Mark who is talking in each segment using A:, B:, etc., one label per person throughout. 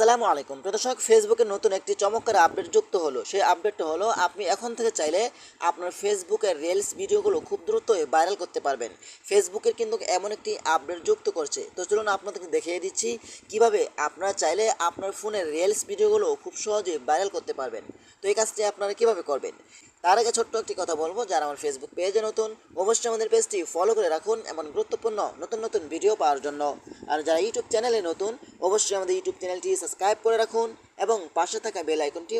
A: আসসালামু আলাইকুম প্রিয় দর্শক, ফেসবুকে নতুন একটি চমৎকার আপডেট যুক্ত হলো। সেই আপডেটটা হলো আপনি এখন থেকে চাইলে আপনার ফেসবুকের রিলস ভিডিওগুলো খুব দ্রুতই ভাইরাল করতে পারবেন। ফেসবুকের কিন্তু এমন একটি আপডেট যুক্ত করছে, তো চলুন আপনাদেরকে দেখিয়ে দিচ্ছি কিভাবে আপনারা চাইলে আপনার ফোনের রিলস ভিডিওগুলো খুব সহজে ভাইরাল করতে পারবেন। তো এই কাজটি আপনারা কিভাবে করবেন তার আগে ছোট্ট একটি কথা বলবো, যারা আমার ফেসবুক পেজে নতুন অবশ্যই আমাদের পেজটি ফলো করে রাখুন এমন গুরুত্বপূর্ণ নতুন নতুন ভিডিও পাওয়ার জন্য। আর যারা ইউটিউব চ্যানেলে নতুন অবশ্যই আমাদের ইউটিউব চ্যানেলটি সাবস্ক্রাইব করে রাখুন এবং পাশে থাকা বেল আইকনটি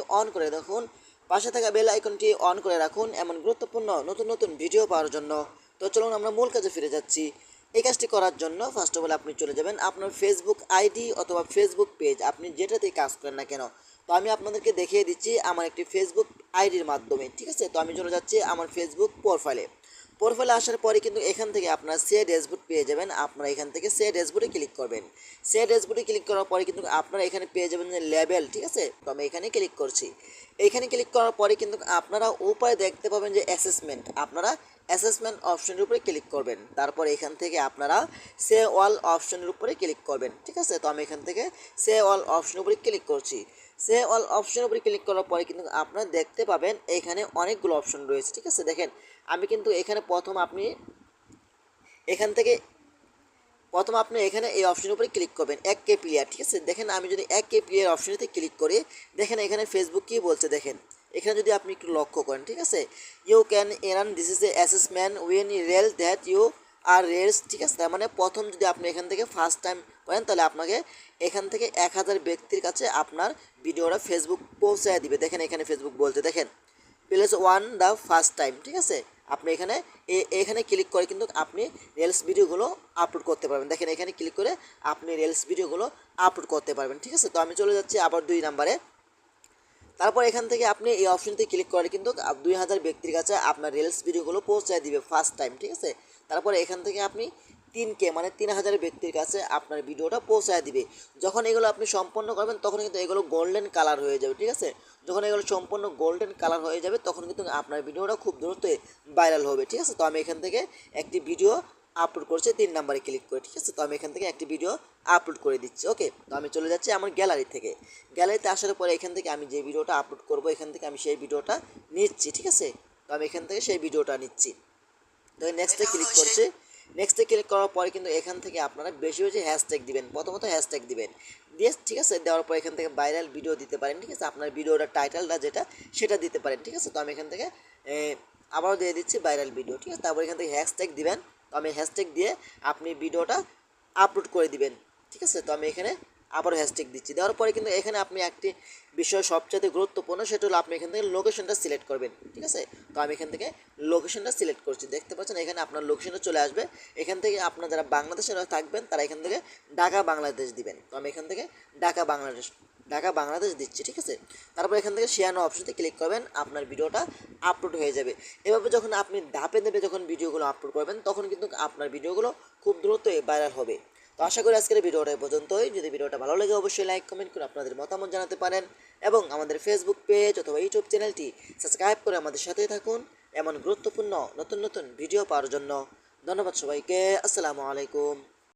A: অন করে রাখুন এমন গুরুত্বপূর্ণ নতুন নতুন ভিডিও পাওয়ার জন্য। তো চলুন আমরা মূল কাজে ফিরে যাচ্ছি। এই কাজটি করার জন্য ফার্স্ট অফ অল আপনি চলে যাবেন আপনার ফেসবুক আইডি অথবা ফেসবুক পেজ, আপনি যেটাতেই কাজ করেন না কেন। তো আমি আপনাদেরকে দেখিয়ে দিচ্ছি আমার একটি ফেসবুক আইডির মাধ্যমে, ঠিক আছে। তো আমি চলে যাচ্ছি আমার ফেসবুক প্রোফাইলে আসার পরে কিন্তু এখান থেকে আপনারা সে ড্যাশবোর্ড পেয়ে যাবেন। আপনারা এখান থেকে সে ড্যাশবোর্ডে ক্লিক করবেন। সে ড্যাশবোর্ডে ক্লিক করার পরে কিন্তু আপনারা এখানে পেয়ে যাবেন যে লেবেল, ঠিক আছে। তো আমি এখানে ক্লিক করছি। এইখানে ক্লিক করার পরে কিন্তু আপনারা উপরে দেখতে পাবেন যে অ্যাসেসমেন্ট, আপনারা অ্যাসেসমেন্ট অপশনের উপরে ক্লিক করবেন। তারপর এখান থেকে আপনারা সে অল অপশনের উপরে ক্লিক করবেন, ঠিক আছে। তো আমি এখান থেকে সে অল অপশনের উপরে ক্লিক করছি। সে অল অপশনের উপরে ক্লিক করার পরে কিন্তু আপনারা দেখতে পাবেন এখানে অনেকগুলো অপশন রয়েছে, ঠিক আছে। দেখেন আমি কিন্তু এখানে প্রথম আপনি এখানে এই অপশনের উপরে ক্লিক করবেন 1K প্লেয়ার, ঠিক আছে। দেখেন আমি যদি 1K প্লেয়ার অপশনেতে ক্লিক করি, দেখেন এখানে ফেসবুক কী বলছে দেখেন। এখানে যদি আপনি একটু লক্ষ্য করেন, ঠিক আছে, you can earn this is a assessment win real that you are rails, ঠিক আছে। তার মানে প্রথম যদি আপনি এখান থেকে ফার্স্ট টাইম করেন তাহলে আপনাকে এখান থেকে 1000 ব্যক্তির কাছে আপনার ভিডিওটা ফেসবুক পৌঁছায় দিবে। দেখেন এখানে ফেসবুক বলছে দেখেন place one the first time, ঠিক আছে। আপনি এখানে ক্লিক করে কিন্তু আপনি রিলস ভিডিওগুলো আপলোড করতে পারবেন। দেখেন এখানে ক্লিক করে আপনি রিলস ভিডিওগুলো আপলোড করতে পারবেন, ঠিক আছে। তো আমি চলে যাচ্ছি আবার 2 নম্বরে। তারপর এখান থেকে আপনি এই অপশনটি ক্লিক করে কিন্তু 2000 ব্যক্তির কাছে আপনার রিলস ভিডিওগুলো পৌঁছায় দিবে ফার্স্ট টাইম, ঠিক আছে। তারপরে এখান থেকে আপনি 3K মানে 3000 ব্যক্তির কাছে আপনার ভিডিওটা পৌঁছায় দিবে। যখন এগুলো আপনি সম্পন্ন করবেন তখন কিন্তু এগুলো গোল্ডেন কালার হয়ে যাবে, ঠিক আছে। যখন এগুলো সম্পূর্ণ গোল্ডেন কালার হয়ে যাবে তখন কিন্তু আপনার ভিডিওটা খুব দ্রুতই ভাইরাল হবে, ঠিক আছে। তো আমি এখান থেকে একটি ভিডিও আপলোড করছি 3 নম্বরে ক্লিক করে, ঠিক আছে। তো আমি এখান থেকে একটি ভিডিও আপলোড করে দিচ্ছি। ওকে, তো আমি চলে যাচ্ছি আমার গ্যালারিতে আসার পরে এখান থেকে আমি যে ভিডিওটা আপলোড করব এখান থেকে আমি সেই ভিডিওটা নিচ্ছি, ঠিক আছে। তো আমি এখান থেকে সেই ভিডিওটা নিচ্ছি। তো নেক্সটে ক্লিক করার পরে কিন্তু এখান থেকে আপনারা বেশি বেশি হ্যাশট্যাগ দিবেন, প্রথমত হ্যাশট্যাগ দিবেন দিয়ে, ঠিক আছে, দেওয়ার পর এখান থেকে ভাইরাল ভিডিও দিতে পারেন, ঠিক আছে। আপনার ভিডিওটার টাইটেলটা যেটা সেটা দিতে পারেন, ঠিক আছে। তো আমি এখান থেকে আবারও দিয়ে দিচ্ছি ভাইরাল ভিডিও, ঠিক আছে। তারপর এখান থেকে হ্যাশট্যাগ দিবেন। তো আমি হ্যাশট্যাগ দিয়ে আপনি ভিডিওটা আপলোড করে দিবেন, ঠিক আছে। তো আমি এখানে আবারও হ্যাশট্যাগ দিচ্ছি। দেওয়ার পরে কিন্তু এখানে আপনি একটি বিষয় সবচেয়ে গুরুত্বপূর্ণ, সেটা হলো আপনি এখান থেকে লোকেশনটা সিলেক্ট করবেন, ঠিক আছে। তো আমি এখান থেকে লোকেশনটা সিলেক্ট করছি। দেখতে পাচ্ছেন এখানে আপনার লোকেশনটা চলে আসবে। এখান থেকে আপনার যারা বাংলাদেশে থাকবেন তারা এখান থেকে ঢাকা বাংলাদেশ দিবেন। তো আমি এখান থেকে ঢাকা বাংলাদেশ দিচ্ছি, ঠিক আছে। তারপর এখান থেকে শেয়ার নো অপশনতে ক্লিক করবেন, আপনার ভিডিওটা আপলোড হয়ে যাবে। এভাবে যখন আপনি ধাপে যখন ভিডিওগুলো আপলোড করবেন তখন কিন্তু আপনার ভিডিওগুলো খুব দ্রুতই ভাইরাল হবে। তো আশা করি আজকের ভিডিওটা পর্যন্তই। যদি ভিডিওটা ভালো লাগে অবশ্যই লাইক কমেন্ট করে আপনাদের মতামত জানাতে পারেন এবং আমাদের ফেসবুক পেজ অথবা ইউটিউব চ্যানেলটি সাবস্ক্রাইব করে আমাদের সাথেই থাকুন এমন গুরুত্বপূর্ণ নতুন নতুন ভিডিও পাওয়ার জন্য। ধন্যবাদ সবাইকে। আসসালামু আলাইকুম।